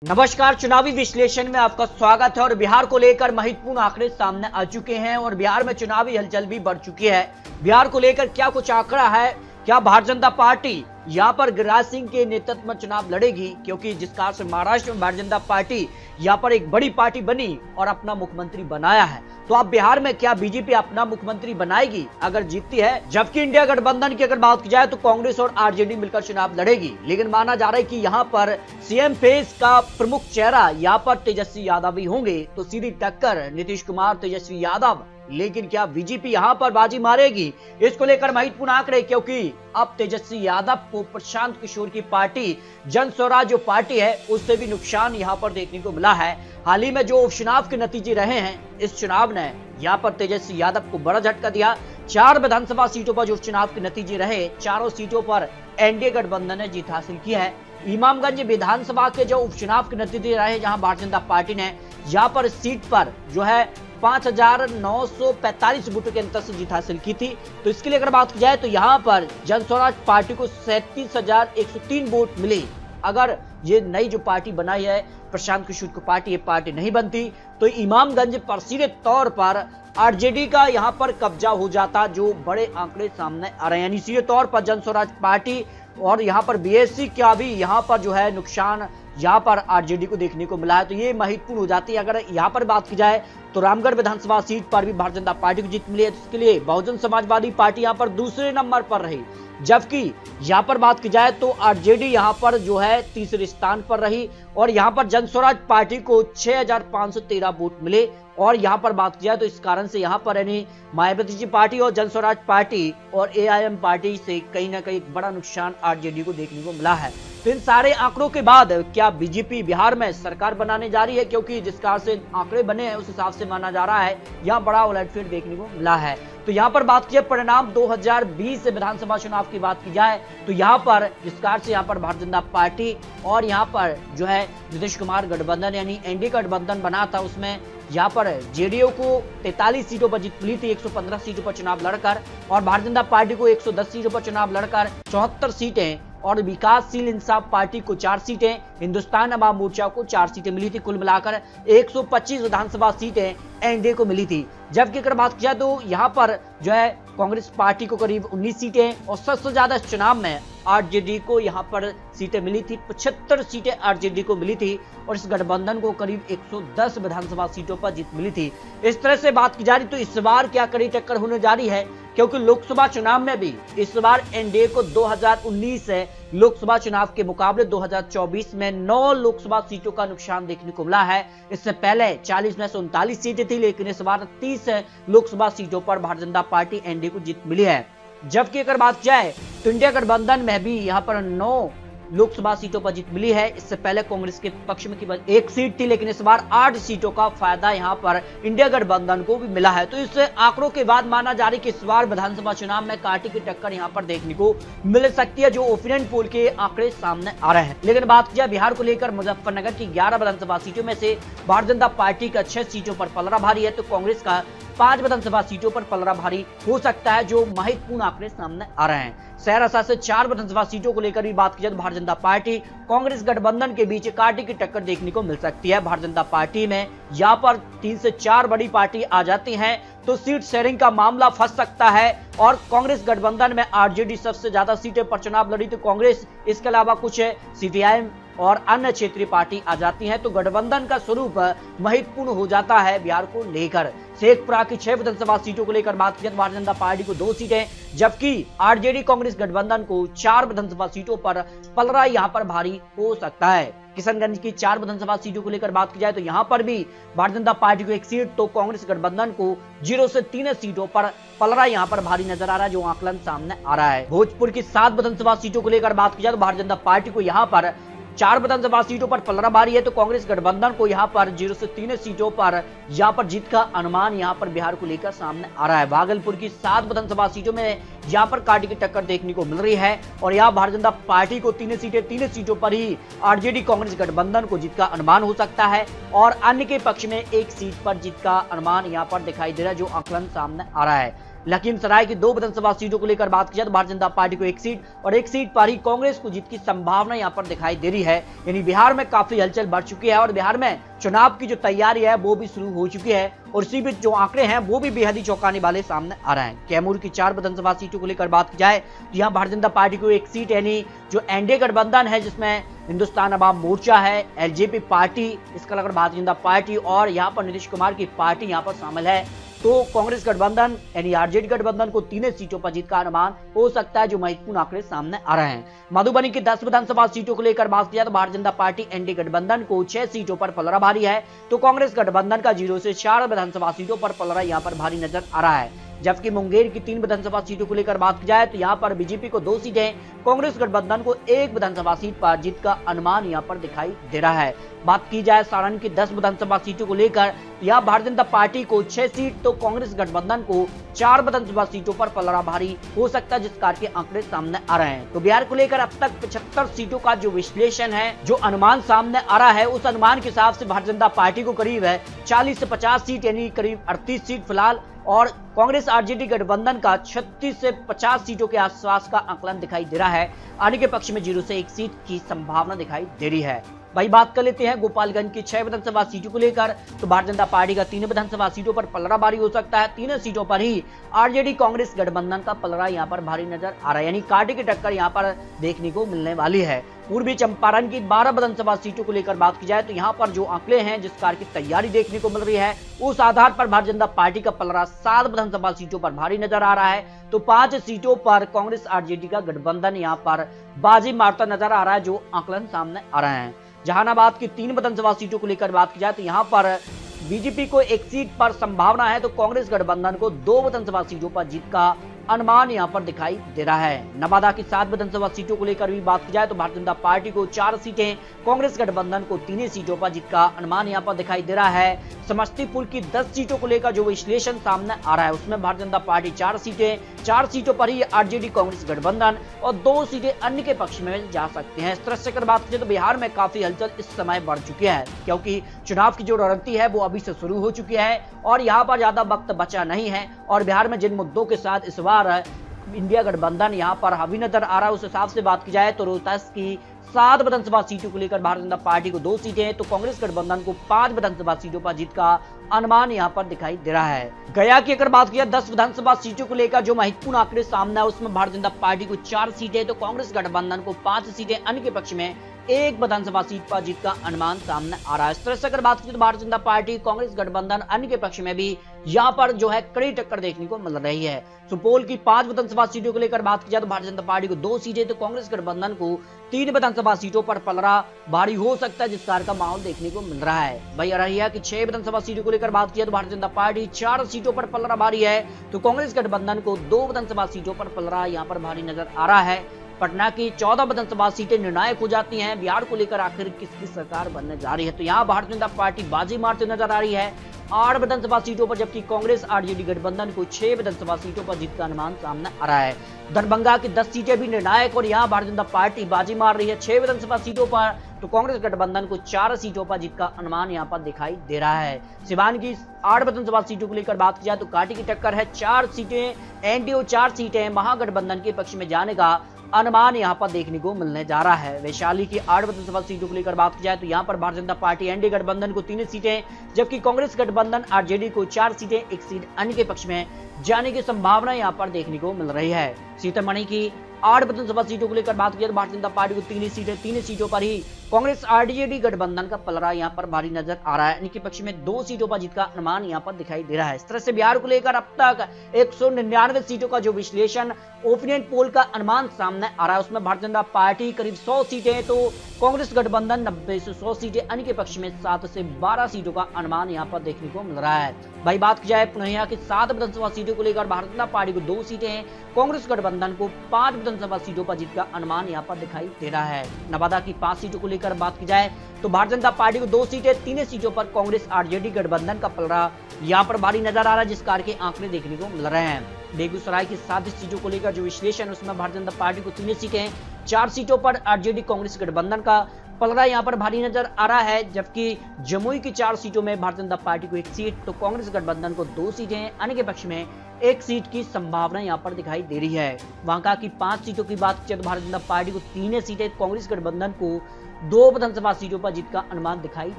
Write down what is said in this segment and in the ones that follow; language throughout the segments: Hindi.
नमस्कार, चुनावी विश्लेषण में आपका स्वागत है। और बिहार को लेकर महत्वपूर्ण आंकड़े सामने आ चुके हैं और बिहार में चुनावी हलचल भी बढ़ चुकी है। बिहार को लेकर क्या कुछ आंकड़ा है, क्या भारतीय जनता पार्टी यहाँ पर गिरिराज सिंह के नेतृत्व में चुनाव लड़ेगी, क्योंकि जिस कारण से महाराष्ट्र में भारतीय जनता पार्टी यहाँ पर एक बड़ी पार्टी बनी और अपना मुख्यमंत्री बनाया है, तो अब बिहार में क्या बीजेपी अपना मुख्यमंत्री बनाएगी अगर जीतती है। जबकि इंडिया गठबंधन की अगर बात की जाए तो कांग्रेस और आरजेडी मिलकर चुनाव लड़ेगी, लेकिन माना जा रहा है कि यहाँ पर सीएम फेस का प्रमुख चेहरा यहाँ पर तेजस्वी यादव ही होंगे, तो सीधी टक्कर नीतीश कुमार तेजस्वी यादव। लेकिन क्या बीजेपी यहां पर बाजी मारेगी, इसको लेकर महत्वपूर्ण आंकड़े, क्योंकि अब तेजस्वी यादव को प्रशांत किशोर की पार्टी जन स्वराज जो पार्टी है उससे भी नुकसान यहां पर देखने को मिला है। हाल ही में जो उपचुनाव के नतीजे रहे हैं, इस चुनाव ने यहां पर तेजस्वी यादव को बड़ा झटका दिया। 4 विधानसभा सीटों पर जो उपचुनाव के नतीजे रहे, चारों सीटों पर एनडीए गठबंधन ने जीत हासिल की है। इमामगंज विधानसभा के जो उपचुनाव के नतीजे रहे, जहां भारतीय जनता पार्टी ने यहाँ पर सीट पर जो है 5,945 वोटों के अंतर से जीत हासिल की थी। तो इसके लिए अगर बात की जाए तो यहाँ पर जन स्वराज पार्टी को 37,103 वोट मिले। अगर ये नई जो पार्टी बनाई है प्रशांत किशोर की पार्टी, ये पार्टी नहीं बनती तो इमामगंज पर सीधे तौर पर आरजेडी का यहाँ पर कब्जा हो जाता, जो बड़े आंकड़े सामने आ रहे हैं। यानी सीधे तौर पर जन स्वराज पार्टी और यहाँ पर बीएसपी का भी यहाँ पर जो है नुकसान यहाँ पर आरजेडी को देखने को मिला है, तो ये महत्वपूर्ण हो जाती है। अगर यहाँ पर बात की जाए तो रामगढ़ विधानसभा सीट पर भी भारतीय जनता पार्टी को जीत मिली है, तो इसके लिए बहुजन समाजवादी पार्टी यहाँ पर दूसरे नंबर पर रही। जबकि यहाँ पर बात की जाए तो आरजेडी यहाँ पर जो है तीसरे स्थान पर रही और यहाँ पर जन स्वराज पार्टी को 6,513 वोट मिले। और यहाँ पर बात की जाए तो इस कारण से यहाँ पर यानी मायावती जी पार्टी और जन स्वराज पार्टी और एआईएम पार्टी से कहीं ना कहीं बड़ा नुकसान आरजेडी को देखने को मिला है। तो इन सारे आंकड़ों के बाद क्या बीजेपी बिहार में सरकार बनाने जा रही है, क्योंकि जिस कारण से आंकड़े बने हैं उस हिसाब से माना जा रहा है यहाँ बड़ा उलटफेर देखने को मिला है। तो यहाँ पर बात की जाए परिणाम 2020 विधानसभा चुनाव की बात की जाए तो यहाँ पर जिस कारण से यहाँ पर भारतीय जनता पार्टी और यहाँ पर जो है नीतीश कुमार गठबंधन यानी एनडीए गठबंधन बना था, उसमें यहाँ पर जेडीयू को 43 सीटों पर जीत मिली थी 115 सीटों पर चुनाव लड़कर, और भारतीय जनता पार्टी को 110 सीटों पर चुनाव लड़कर 74 सीटें, और विकासशील इंसाफ पार्टी को 4 सीटें, हिंदुस्तान अवाम मोर्चा को 4 सीटें मिली थी। कुल मिलाकर 125 विधानसभा सीटें एनडीए को मिली थी। जबकि अगर बात की जाए तो यहाँ पर जो है कांग्रेस पार्टी को करीब 19 सीटें और सबसे ज्यादा इस चुनाव में आरजेडी को यहाँ पर सीटें मिली थी, 75 सीटें आरजेडी को मिली थी और इस गठबंधन को करीब 110 विधानसभा सीटों पर जीत मिली थी। इस तरह से बात की जा रही तो इस बार क्या कड़ी टक्कर होने जा रही है, क्योंकि लोकसभा चुनाव में भी इस बार एनडीए को 2019 लोकसभा चुनाव के मुकाबले 2024 में 9 लोकसभा सीटों का नुकसान देखने को मिला है। इससे पहले 40 में से 39 सीटें थी, लेकिन इस बार 30 लोकसभा सीटों पर भारतीय जनता पार्टी एनडीए को जीत मिली है। जबकि अगर बात जाए तो इंडिया गठबंधन में भी यहाँ पर 9 लोकसभा सीटों पर जीत मिली है। इससे पहले कांग्रेस के पक्ष में केवल 1 सीट थी, लेकिन इस बार 8 सीटों का फायदा यहाँ पर इंडिया गठबंधन को भी मिला है। तो इस आंकड़ों के बाद माना जा रहा है कि इस बार विधानसभा चुनाव में कांटे की टक्कर यहाँ पर देखने को मिल सकती है, जो ओपिनियन पोल के आंकड़े सामने आ रहे हैं। लेकिन बात की जाए बिहार को लेकर, मुजफ्फरनगर की 11 विधानसभा सीटों में से भारतीय जनता पार्टी का 6 सीटों पर पलड़ा भारी है, तो कांग्रेस का 5 विधानसभा सीटों पर पलड़ा भारी हो सकता है, जो महत्वपूर्ण आंकड़े सामने आ रहे हैं। सहरसा से 4 विधानसभा सीटों को लेकर भी बात की जाए तो भारतीय जनता पार्टी कांग्रेस गठबंधन के बीच कांटे की टक्कर देखने को मिल सकती है। भारतीय जनता पार्टी में यहाँ पर 3 से 4 बड़ी पार्टी आ जाती हैं तो सीट शेयरिंग का मामला फंस सकता है, और कांग्रेस गठबंधन में आरजेडी सबसे ज्यादा सीटें पर चुनाव लड़ी तो कांग्रेस, इसके अलावा कुछ सीपीआईएम और अन्य क्षेत्रीय पार्टी आ जाती हैं, तो गठबंधन का स्वरूप महत्वपूर्ण हो जाता है बिहार को लेकर। शेखपुरा की 6 विधानसभा सीटों को लेकर बात की भारतीय जनता पार्टी को 2 सीटें, जबकि आरजेडी कांग्रेस गठबंधन को 4 विधानसभा सीटों पर पलड़ा यहाँ पर भारी हो सकता है। किशनगंज की 4 विधानसभा सीटों को लेकर बात की जाए तो यहाँ पर भी भारतीय जनता पार्टी को 1 सीट, तो कांग्रेस गठबंधन को 0 से 3 सीटों पर पलड़ा यहाँ पर भारी नजर आ रहा है, जो आकलन सामने आ रहा है। भोजपुर की 7 विधानसभा सीटों को लेकर बात की जाए तो भारतीय जनता पार्टी को यहाँ पर 4 विधानसभा सीटों पर पलड़ा भारी है, तो कांग्रेस गठबंधन को यहाँ पर 0 से 3 सीटों पर यहाँ पर जीत का अनुमान यहाँ पर बिहार को लेकर सामने आ रहा है। भागलपुर की 7 विधानसभा सीटों में यहाँ पर कांटे की टक्कर देखने को मिल रही है और यहाँ भारतीय जनता पार्टी को 3 सीटों पर ही आरजेडी कांग्रेस गठबंधन को जीत का अनुमान हो सकता है, और अन्य के पक्ष में 1 सीट पर जीत का अनुमान यहाँ पर दिखाई दे रहा है, जो आकलन सामने आ रहा है। लखीमसराय की 2 विधानसभा सीटों को लेकर बात की जाए तो भारतीय जनता पार्टी को 1 सीट और 1 सीट पर ही कांग्रेस को जीत की संभावना यहां पर दिखाई दे रही है। यानी बिहार में काफी हलचल बढ़ चुकी है और बिहार में चुनाव की जो तैयारी है वो भी शुरू हो चुकी है और इसी बीच जो आंकड़े हैं वो भी बेहद ही चौंकाने वाले सामने आ रहे हैं। कैमूर की 4 विधानसभा सीटों को लेकर बात की जाए तो यहाँ भारतीय जनता पार्टी को 1 सीट यानी जो एनडीए गठबंधन है जिसमें हिंदुस्तान अवाम मोर्चा है, एलजेपी पार्टी, इसका अलावा भारतीय जनता पार्टी और यहाँ पर नीतीश कुमार की पार्टी यहाँ पर शामिल है, तो कांग्रेस गठबंधन यानी आरजेडी गठबंधन को 3 सीटों पर जीत का अनुमान हो सकता है, जो महत्वपूर्ण आंकड़े सामने आ रहे हैं। मधुबनी की 10 विधानसभा सीटों को लेकर बात किया तो भारतीय जनता पार्टी एनडीए गठबंधन को 6 सीटों पर पलड़ा भारी है, तो कांग्रेस गठबंधन का 0 से 4 विधानसभा सीटों पर पलड़ा यहाँ पर भारी नजर आ रहा है। जबकि मुंगेर की 3 विधानसभा सीटों को लेकर बात की जाए तो यहाँ पर बीजेपी को 2 सीटें, कांग्रेस गठबंधन को 1 विधानसभा सीट पर जीत का अनुमान यहाँ पर दिखाई दे रहा है। बात की जाए सारण की 10 विधानसभा सीटों को लेकर तो यहाँ भारतीय जनता पार्टी को 6 सीट तो कांग्रेस गठबंधन को 4 विधानसभा सीटों पर पलड़ा भारी हो सकता है, जिस प्रकार के आंकड़े सामने आ रहे हैं। तो बिहार को लेकर अब तक 75 सीटों का जो विश्लेषण है, जो अनुमान सामने आ रहा है, उस अनुमान के हिसाब से भारतीय जनता पार्टी को करीब है 40 से 50 सीट यानी करीब 38 सीट फिलहाल, और कांग्रेस आरजेडी गठबंधन का 36 से 50 सीटों के आसपास का आंकलन दिखाई दे रहा है। आने के पक्ष में 0 से 1 सीट की संभावना दिखाई दे रही है। भाई बात कर लेते हैं गोपालगंज की 6 विधानसभा सीटों को लेकर तो भारतीय जनता पार्टी का 3 विधानसभा सीटों पर पलड़ा भारी हो सकता है। 3 सीटों पर ही आरजेडी कांग्रेस गठबंधन का पलड़ा यहां पर भारी नजर आ रहा है, यानी कांटे की टक्कर यहां पर देखने को मिलने वाली है। पूर्वी चंपारण की 12 विधानसभा सीटों को लेकर बात की जाए तो यहाँ पर जो आंकड़े हैं, जिस कार की तैयारी देखने को मिल रही है, उस आधार पर भारतीय जनता पार्टी का पलड़ा 7 विधानसभा सीटों पर भारी नजर आ रहा है, तो 5 सीटों पर कांग्रेस आरजेडी का गठबंधन यहाँ पर बाजी मारता नजर आ रहा है, जो आंकलन सामने आ रहे हैं। जहानाबाद की 3 विधानसभा सीटों को लेकर बात की जाए तो यहाँ पर बीजेपी को 1 सीट पर संभावना है, तो कांग्रेस गठबंधन को 2 विधानसभा सीटों पर जीत का अनुमान यहां पर दिखाई दे रहा है। नवादा की 7 विधानसभा सीटों को लेकर भी बात की जाए तो भारतीय जनता पार्टी को 4 सीटें, कांग्रेस गठबंधन को 3 सीटों पर जीत का अनुमान यहां पर दिखाई दे रहा है। समस्तीपुर की 10 सीटों को लेकर जो विश्लेषण सामने आ रहा है, उसमें भारतीय जनता पार्टी 4 सीटों पर ही आरजेडी कांग्रेस गठबंधन और 2 सीटें अन्य के पक्ष में जा सकते हैं। इस तरह से अगर बात करें तो बिहार में काफी हलचल इस समय बढ़ चुकी है, क्योंकि चुनाव की जो रणनीति है वो अभी से शुरू हो चुकी है और यहाँ पर ज्यादा वक्त बचा नहीं है, और बिहार में जिन मुद्दों के साथ इस बार इंडिया गठबंधन यहां पर हावी नजर आ रहा है, उस हिसाब से बात की जाए तो रोहतास की 7 विधानसभा सीटों को लेकर भारतीय जनता पार्टी को 2 सीटें हैं, तो कांग्रेस गठबंधन को 5 विधानसभा सीटों पर जीत का अनुमान यहां पर दिखाई दे रहा है। गया की अगर बात की जाए 10 विधानसभा सीटों को लेकर जो महत्वपूर्ण आंकड़े सामने है, उसमें भारतीय जनता पार्टी को 4 सीटें तो कांग्रेस गठबंधन को 5 सीटें, अन्य के पक्ष में 1 विधानसभा सीट पर जीत का अनुमान सामने आ रहा है। इस तरह से अगर बात करें तो भारतीय जनता पार्टी, कांग्रेस गठबंधन, अन्य के पक्ष में भी यहाँ पर जो है कड़ी टक्कर देखने को मिल रही है। सुपौल की 5 विधानसभा सीटों को लेकर बात की जाए तो भारतीय जनता पार्टी को 2 सीटें तो कांग्रेस गठबंधन को 3 विधानसभा सीटों पर पलड़ा भारी हो सकता है, जिस कार का माहौल देखने को मिल रहा है। वही अररिया की 6 विधानसभा सीटों को लेकर बात की तो भारतीय जनता पार्टी 4 सीटों पर पलड़ा भारी है, तो कांग्रेस गठबंधन को 2 विधानसभा सीटों पर पलड़ा यहाँ पर भारी नजर आ रहा है। पटना की 14 विधानसभा सीटें निर्णायक हो जाती हैं, बिहार को लेकर आखिर किसकी सरकार बनने जा रही है, तो यहाँ भारतीय जनता पार्टी बाजी मारते नजर आ रही है 8 विधानसभा सीटों पर, जबकि कांग्रेस आरजेडी गठबंधन को 6 विधानसभा सीटों पर जीत का अनुमान सामने आ रहा है। दरभंगा की 10 सीटें भी निर्णायक और यहाँ भारतीय जनता पार्टी बाजी मार रही है 6 विधानसभा सीटों पर, तो कांग्रेस गठबंधन को 4 सीटों पर जीत का अनुमान यहाँ पर दिखाई दे रहा है। सिवान की 8 विधानसभा सीटों को लेकर बात की जाए तो कांटे की टक्कर है, 4 सीटें एनडीए और 4 सीटें महागठबंधन के पक्ष में जाने का अनुमान यहां पर देखने को मिलने जा रहा है। वैशाली की 8 विधानसभा सीटों को लेकर बात की जाए तो यहां पर भारतीय जनता पार्टी एनडीए गठबंधन को 3 सीटें, जबकि कांग्रेस गठबंधन आरजेडी को 4 सीटें, 1 सीट अन्य के पक्ष में जाने की संभावना यहां पर देखने को मिल रही है। सीतामढ़ी की 8 विधानसभा सीटों को लेकर बात की जाए तो भारतीय जनता पार्टी को 3 सीटों पर ही कांग्रेस आरजेडी गठबंधन का पलड़ा यहां पर भारी नजर आ रहा है, इनके पक्ष में 2 सीटों पर जीत का अनुमान यहां पर दिखाई दे रहा है। इस तरह से बिहार को लेकर अब तक 199 सीटों का जो विश्लेषण ओपिनियन पोल का अनुमान सामने आ रहा है, उसमें भारतीय जनता पार्टी करीब 100 सीटें तो कांग्रेस गठबंधन 90 से 100 सीटें, अन्य के पक्ष में 7 से 12 सीटों का अनुमान यहां पर देखने को मिल रहा है। भाई बात की जाए पूर्णिया की 7 विधानसभा सीटों को लेकर भारतीय जनता पार्टी को 2 सीटें हैं, कांग्रेस गठबंधन को 5 विधानसभा सीटों पर जीत का अनुमान यहां पर दिखाई दे रहा है। नवादा की 5 सीटों को लेकर बात की जाए तो भारतीय जनता पार्टी को 2 सीटें, 3 सीटों पर कांग्रेस आरजेडी गठबंधन का पलड़ा यहां पर भारी नजर आ रहा है, जिस कार के आंकड़े देखने को मिल रहे हैं। बेगूसराय की 7 सीटों को लेकर जो विश्लेषण, उसमें भारतीय जनता पार्टी को 3 सीटें, 4 सीटों पर आरजेडी कांग्रेस गठबंधन का पलड़ा यहां पर भारी नजर आ रहा है, जबकि जमुई की 4 सीटों में भारतीय जनता पार्टी को 1 सीट तो कांग्रेस गठबंधन को 2 सीटें, अन्य के पक्ष में एक सीट की संभावना यहां पर दिखाई दे रही है। बांका की 5 सीटों की बात की तो भारतीय जनता पार्टी को 3 सीटें, कांग्रेस गठबंधन को 2 विधानसभा सीटों पर जीत का अनुमान दिखाई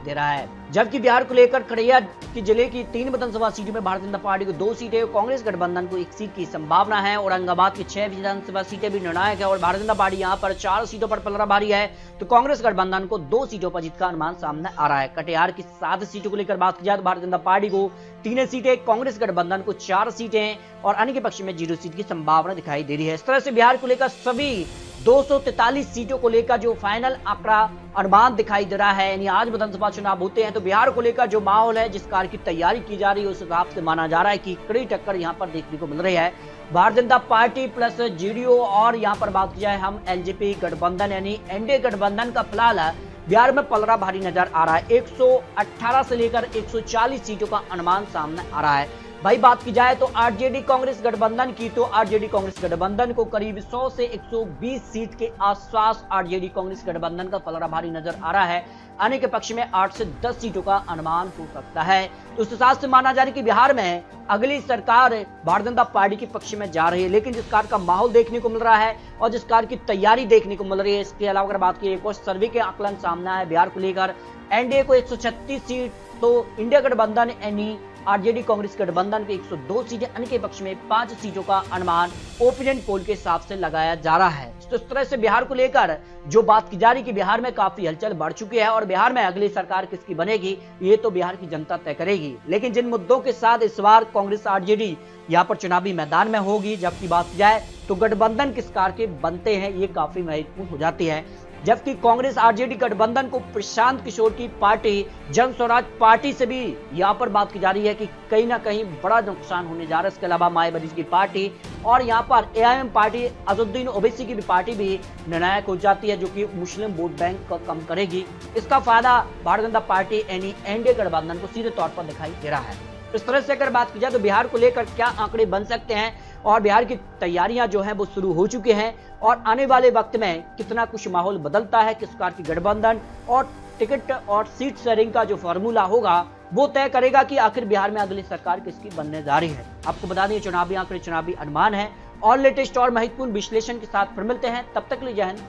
दे रहा है। जबकि बिहार को लेकर खगड़िया की जिले की 3 विधानसभा सीटों में भारतीय जनता पार्टी को 2 सीटें, कांग्रेस गठबंधन को 1 सीट की संभावना है। औरंगाबाद की 6 विधानसभा सीटें भी निर्णायक है और भारतीय जनता पार्टी यहां पर 4 सीटों पर पलड़ा भारी है, तो कांग्रेस गठबंधन को 2 सीटों पर जीत का अनुमान सामने आ रहा है। कटिहार की 7 सीटों को लेकर बात की जाए तो भारतीय जनता पार्टी को 3 सीटें, कांग्रेस गठबंधन को 4 सीटें और अन्य के पक्ष में 0 सीट की संभावना दिखाई दे रही है। इस तरह से बिहार को लेकर सभी 243 सीटों को लेकर जो फाइनल आंकड़ा अनुमान दिखाई दे रहा है, यानी आज विधानसभा चुनाव होते हैं तो बिहार को लेकर जो माहौल है, जिस कार्य की तैयारी की जा रही है, उस हिसाब से माना जा रहा है कि कड़ी टक्कर यहां पर देखने को मिल रही है। Bharatiya Janata party plus JDU और यहां पर बात की जाए हम एलजेपी गठबंधन यानी एनडीए गठबंधन का फिलहाल बिहार में पलड़ा भारी नजर आ रहा है। 118 से लेकर 140 सीटों का अनुमान सामने आ रहा है। भाई बात की जाए तो आरजेडी कांग्रेस गठबंधन की, तो आरजेडी कांग्रेस गठबंधन को करीब 100 से 120 सीट के आसपास आरजेडी कांग्रेस गठबंधन का पलड़ा भारी नजर आ रहा है। आने के पक्ष में 8 से 10 सीटों का अनुमान हो सकता है। तो उस हिसाब से माना जा रहा है कि बिहार में अगली सरकार भारतीय जनता पार्टी के पक्ष में जा रही है, लेकिन जिस कार्य का माहौल देखने को मिल रहा है और जिस कार्य की तैयारी देखने को मिल रही है, इसके अलावा अगर बात की एक और सर्वे के आकलन सामने आए बिहार को लेकर, एनडीए को 136 सीट, तो इंडिया गठबंधन यानी आरजेडी कांग्रेस गठबंधन के 102 सीटें, अन्य के पक्ष में 5 सीटों का अनुमान ओपिनियन पोल के हिसाब से लगाया जा रहा है। तो इस तरह से बिहार को लेकर जो बात की जा रही है कि बिहार में काफी हलचल बढ़ चुकी है और बिहार में अगली सरकार किसकी बनेगी ये तो बिहार की जनता तय करेगी। लेकिन जिन मुद्दों के साथ इस बार कांग्रेस आरजेडी यहाँ पर चुनावी मैदान में होगी, जबकि बात की जाए तो गठबंधन किस कार के बनते हैं, ये काफी महत्वपूर्ण हो जाती है। जबकि कांग्रेस आरजेडी गठबंधन को प्रशांत किशोर की पार्टी जन स्वराज पार्टी से भी यहाँ पर बात की जा रही है कि कहीं ना कहीं बड़ा नुकसान होने जा रहा है। इसके अलावा मायावती की पार्टी और यहाँ पर एआईएम पार्टी अजहरुद्दीन ओवैसी की भी पार्टी भी निर्णायक हो जाती है, जो कि मुस्लिम वोट बैंक को कम करेगी। इसका फायदा भारतीय जनता पार्टी यानी एनडीए गठबंधन को सीधे तौर पर दिखाई दे रहा है। इस तरह से अगर बात की जाए तो बिहार को लेकर क्या आंकड़े बन सकते हैं और बिहार की तैयारियां जो हैं वो शुरू हो चुकी हैं और आने वाले वक्त में कितना कुछ माहौल बदलता है, किस प्रकार की गठबंधन और टिकट और सीट शेयरिंग का जो फॉर्मूला होगा वो तय करेगा कि आखिर बिहार में अगली सरकार किसकी बनने जा रही है। आपको बता दें चुनावी आंकड़े चुनावी अनुमान है और लेटेस्ट और महत्वपूर्ण विश्लेषण के साथ फिर मिलते हैं। तब तक के लिए जय हिंद,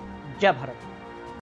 जय भारत।